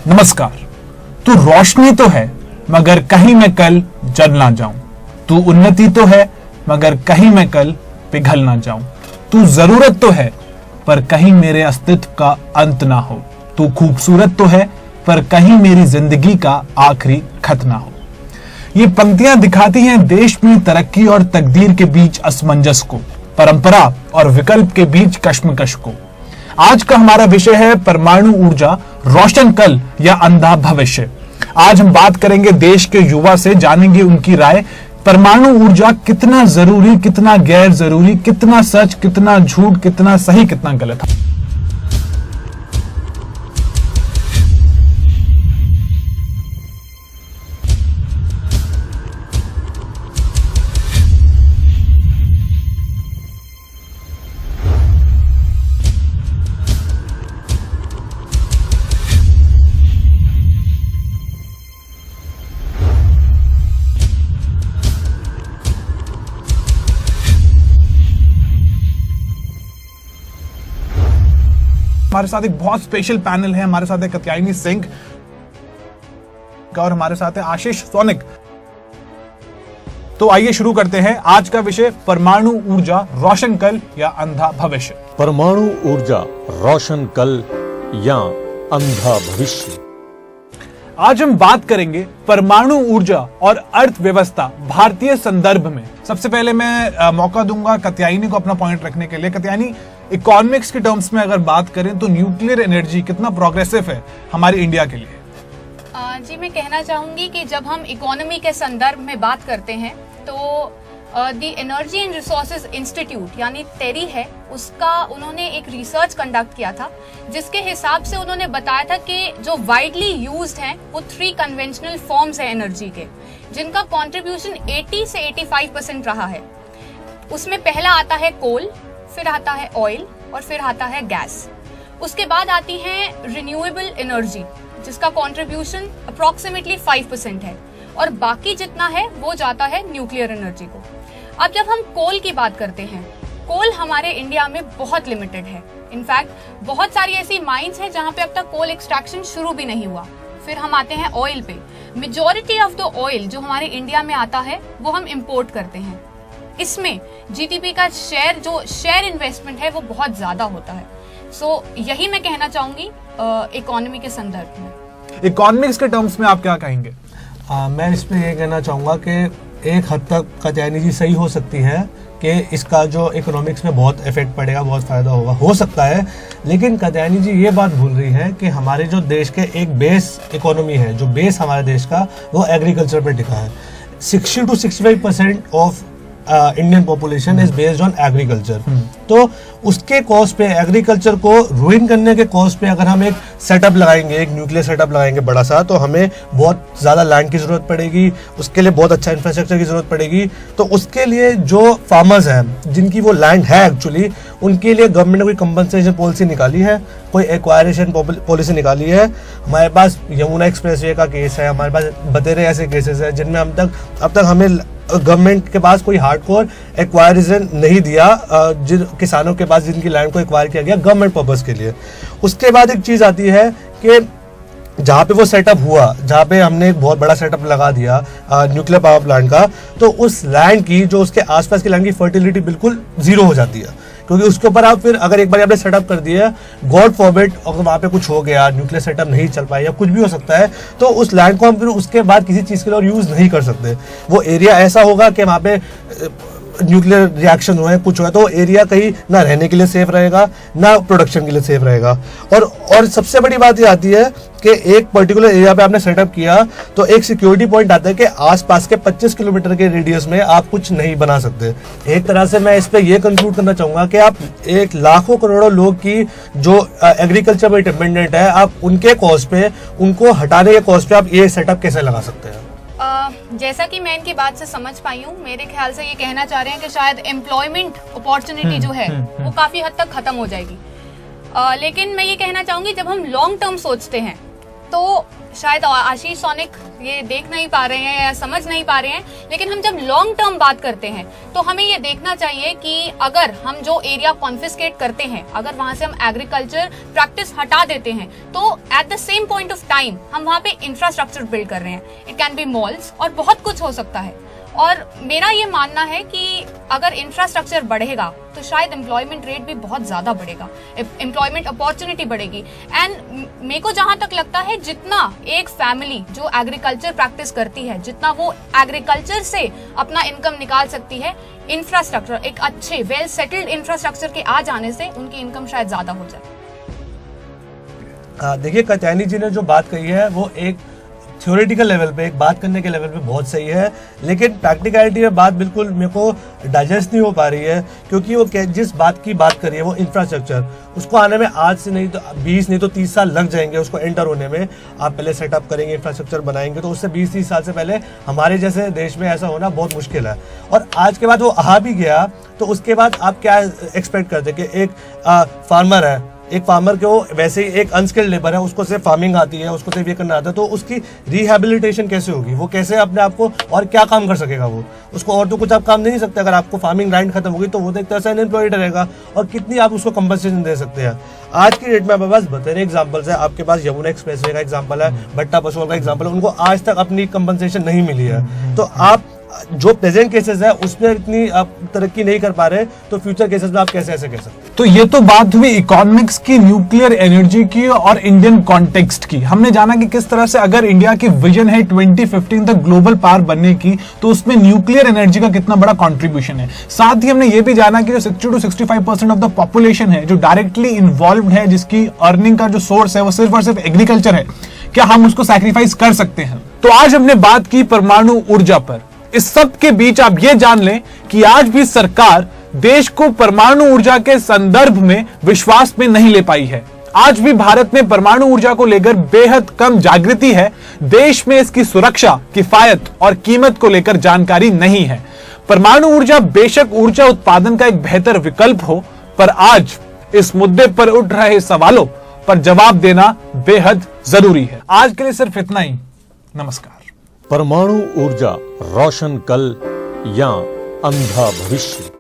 नमस्कार। तू रोशनी तो है मगर कहीं मैं कल जल ना जाऊं। तू उन्नति तो है मगर कहीं मैं कल पिघल ना जाऊं। तू जरूरत तो है पर कहीं मेरे अस्तित्व का अंत ना हो। तू खूबसूरत तो है पर कहीं मेरी जिंदगी का आखिरी खत ना हो। ये पंक्तियां दिखाती हैं देश में तरक्की और तकदीर के बीच असमंजस को, परंपरा और विकल्प के बीच कश्मकश को। आज का हमारा विषय है परमाणु ऊर्जा, रोशन कल या अंधा भविष्य। आज हम बात करेंगे देश के युवा से, जानेंगे उनकी राय। परमाणु ऊर्जा कितना जरूरी, कितना गैर जरूरी, कितना सच, कितना झूठ, कितना सही, कितना गलत। हमारे साथ एक बहुत स्पेशल पैनल है। हमारे साथ है कात्यायनी सिंह और हमारे साथ है आशीष सोनिक। तो आइए शुरू करते हैं आज का विषय, परमाणु ऊर्जा, रोशन कल या अंधा भविष्य। परमाणु ऊर्जा, रोशन कल या अंधा भविष्य। आज हम बात करेंगे परमाणु ऊर्जा और अर्थव्यवस्था भारतीय संदर्भ में। सबसे पहले मैं मौका दूंगा कात्यायनी को अपना पॉइंट रखने के लिए। कात्यायनी, इकोनॉमिक्स के टर्म्स में अगर बात करें तो न्यूक्लियर एनर्जी कितना प्रोग्रेसिव है हमारी इंडिया के लिए? जी, मैं कहना चाहूंगी कि जब हम इकोनॉमी के संदर्भ में बात करते हैं तो the energy and resources institute यानी टेरी है, उसका उन्होंने एक रिसर्च कंडक्ट किया था जिसके हिसाब से उन्होंने बताया था कि जो वाइडली यूज्ड हैं वो 3 कन्वेंशनल फॉर्म्स हैं एनर्जी के, जिनका कंट्रीब्यूशन 80 से 85% रहा है। उसमें पहला आता है कोल, फिर आता है ऑयल और फिर आता है गैस। उसके बाद आती है रिन्यूएबल एनर्जी जिसका कंट्रीब्यूशन अप्रोक्सीमेटली 5% है और बाकी जितना है वो जाता है न्यूक्लियर एनर्जी को। अब जब हम कोल की बात करते हैं, कोल हमारे इंडिया में बहुत लिमिटेड है। इनफैक्ट बहुत सारी ऐसी माइंस हैं जहां पे अब तक कोल एक्सट्रैक्शन शुरू भी नहीं हुआ। फिर हम आते हैं ऑयल पे। मेजॉरिटी ऑफ द ऑयल जो हमारे इंडिया में आता है वो हम इम्पोर्ट करते हैं। इसमें जीडीपी का शेयर इन्वेस्टमेंट है वो बहुत ज्यादा होता है। सो यही मैं कहना चाहूंगी इकोनॉमी के संदर्भ में। इकोनॉमिक्स के टर्म्स में आप क्या कहेंगे? मैं इसमें ये कहना चाहूँगा कि एक हद तक कात्यायनी जी सही हो सकती है कि इसका जो इकोनॉमिक्स में बहुत इफेक्ट पड़ेगा, बहुत फ़ायदा होगा, हो सकता है। लेकिन कात्यायनी जी ये बात भूल रही है कि हमारे जो देश के एक बेस इकोनॉमी है, जो बेस हमारे देश का, वो एग्रीकल्चर पर टिका है। 60 to 65% of Indian population is based on agriculture. तो उसके कॉस्ट पे, एग्रीकल्चर को रूइन करने के कॉस्ट पे अगर हम एक सेटअप लगाएंगे, एक न्यूक्लियर सेटअप लगाएंगे बड़ा सा, तो हमें बहुत ज़्यादा लैंड की ज़रूरत पड़ेगी, उसके लिए बहुत अच्छा इंफ्रास्ट्रक्चर की ज़रूरत पड़ेगी। तो उसके लिए जो फार्मर्स हैं जिनकी वो लैंड है एक्चुअली, उनके लिए गवर्नमेंट ने कोई कंपनसेशन पॉलिसी निकाली है, कोई एक्वायरेशन पॉलिसी निकाली है। हमारे पास यमुना एक्सप्रेसवे का केस है, हमारे पास बतेरे ऐसे केसेस हैं जिनमें अब तक हमें गवर्नमेंट के पास कोई हार्डकोर एक्वायरेशन नहीं दिया जिन किसानों के पास जिनकी लैंड को एक्वायर किया गया गवर्नमेंट पर्पस के लिए। उसके बाद एक चीज़ आती है कि जहाँ पे वो सेटअप हुआ, जहाँ पे हमने एक बहुत बड़ा सेटअप लगा दिया न्यूक्लियर पावर प्लांट का, तो उस लैंड की, जो उसके आसपास की लैंड की फर्टिलिटी बिल्कुल जीरो हो जाती है। क्योंकि उसके ऊपर आप फिर अगर एक बार आपने सेटअप कर दिया, गॉड फॉरबिड अगर वहाँ पे कुछ हो गया, न्यूक्लियर सेटअप नहीं चल पाया या कुछ भी हो सकता है, तो उस लैंड को हम फिर उसके बाद किसी चीज़ के लिए और यूज़ नहीं कर सकते। वो एरिया ऐसा होगा कि वहाँ पे न्यूक्लियर रिएक्शन हुए, कुछ हुआ, तो एरिया कहीं ना रहने के लिए सेफ रहेगा, ना प्रोडक्शन के लिए सेफ रहेगा। और सबसे बड़ी बात ये आती है कि एक पर्टिकुलर एरिया पे आपने सेटअप किया तो एक सिक्योरिटी पॉइंट आता है कि आसपास के 25 किलोमीटर के रेडियस में आप कुछ नहीं बना सकते। एक तरह से मैं इस पे ये कंक्लूड करना चाहूँगा कि आप एक लाखों करोड़ों लोग की जो एग्रीकल्चर पर डिपेंडेंट है, आप उनके कॉस्ट पे, उनको हटाने के कॉस्ट पे आप ये सेटअप कैसे लगा सकते हैं? जैसा कि मैं इनकी बात से समझ पाई हूँ, मेरे ख्याल से ये कहना चाह रहे हैं कि शायद एम्प्लॉयमेंट अपॉर्चुनिटी जो है वो काफी हद तक खत्म हो जाएगी। लेकिन मैं ये कहना चाहूंगी, जब हम लॉन्ग टर्म सोचते हैं तो शायद आशीष सोनिक ये देख नहीं पा रहे हैं या समझ नहीं पा रहे हैं, लेकिन हम जब लॉन्ग टर्म बात करते हैं तो हमें ये देखना चाहिए कि अगर हम जो एरिया कॉन्फिस्केट करते हैं, अगर वहां से हम एग्रीकल्चर प्रैक्टिस हटा देते हैं, तो at the same point of time हम वहां पे इंफ्रास्ट्रक्चर बिल्ड कर रहे हैं। इट कैन बी मॉल्स और बहुत कुछ हो सकता है। और मेरा ये मानना है कि अगर इंफ्रास्ट्रक्चर बढ़ेगा तो शायद एम्प्लॉयमेंट रेट भी बहुत ज्यादा बढ़ेगा, एम्प्लॉयमेंट अपॉर्चुनिटी बढ़ेगी। एंड मेरे को जहां तक लगता है जितना एक फैमिली जो एग्रीकल्चर प्रैक्टिस करती है, जितना वो एग्रीकल्चर से अपना इनकम निकाल सकती है, इंफ्रास्ट्रक्चर एक अच्छे वेल सेटल्ड इंफ्रास्ट्रक्चर के आ जाने से उनकी इनकम शायद ज्यादा हो जाए। देखिए, कात्यायनी जी ने जो बात कही है वो एक थ्योरेटिकल लेवल पे, एक बात करने के लेवल पे बहुत सही है, लेकिन प्रैक्टिकलिटी में बात बिल्कुल मेरे को डाइजेस्ट नहीं हो पा रही है। क्योंकि वो जिस बात की बात करी है वो इंफ्रास्ट्रक्चर, उसको आने में आज से नहीं तो 20 नहीं तो 30 साल लग जाएंगे उसको एंटर होने में। आप पहले सेटअप करेंगे, इंफ्रास्ट्रक्चर बनाएंगे, तो उससे 20-30 साल से पहले हमारे जैसे देश में ऐसा होना बहुत मुश्किल है। और आज के बाद वो आ भी गया तो उसके बाद आप क्या एक्सपेक्ट करते कि एक फार्मर है, एक फार्मर को वैसे ही एक अनस्किल्ड लेबर है, उसको सिर्फ फार्मिंग आती है, उसको सिर्फ ये करना आता है, तो उसकी रिहेबिलिटेशन कैसे होगी? वो कैसे अपने आप को और क्या काम कर सकेगा? वो उसको और तो कुछ आप काम नहीं सकते। अगर आपको फार्मिंग लैंड खत्म होगी तो वो तो एक तरह से अनएम्प्लॉयड रहेगा। और कितनी आप उसको कंपनसेशन दे सकते हैं? आज की डेट में आपके पास बतेरे एग्जाम्पल्स है। आपके पास यमुना एक्सप्रेसवे का एग्जाम्पल है, भट्टा पशुओं का एग्जाम्पल है, उनको आज तक अपनी कंपनसेशन नहीं मिली है। तो आप जो प्रेजेंट केसेस है उसमें इतनी आप तरक्की नहीं कर पा रहे, तो फ्यूचर केसेस में आप कैसे ऐसे कह सकते हैं? तो ये तो बात हुई इकोनॉमिक्स की, न्यूक्लियर एनर्जी की और इंडियन कॉन्टेक्स्ट की। हमने जाना कि किस तरह से अगर इंडिया की विजन है 2015 तक ग्लोबल पावर बनने की, तो उसमें न्यूक्लियर एनर्जी का कितना बड़ा कंट्रीब्यूशन है। साथ ही हमने ये भी जाना कि जो 60 to 65% ऑफ द पॉपुलेशन है जो डायरेक्टली इन्वॉल्व है, जिसकी अर्निंग का जो सोर्स है वो सिर्फ और सिर्फ एग्रीकल्चर है, क्या हम उसको सैक्रिफाइस कर सकते हैं? तो आज हमने बात की परमाणु ऊर्जा पर। इस सब के बीच आप ये जान लें कि आज भी सरकार देश को परमाणु ऊर्जा के संदर्भ में विश्वास में नहीं ले पाई है। आज भी भारत में परमाणु ऊर्जा को लेकर बेहद कम जागृति है। देश में इसकी सुरक्षा, किफायत और कीमत को लेकर जानकारी नहीं है। परमाणु ऊर्जा बेशक ऊर्जा उत्पादन का एक बेहतर विकल्प हो, पर आज इस मुद्दे पर उठ रहे सवालों पर जवाब देना बेहद जरूरी है। आज के लिए सिर्फ इतना ही। नमस्कार। परमाणु ऊर्जा, रोशन कल या अंधा भविष्य।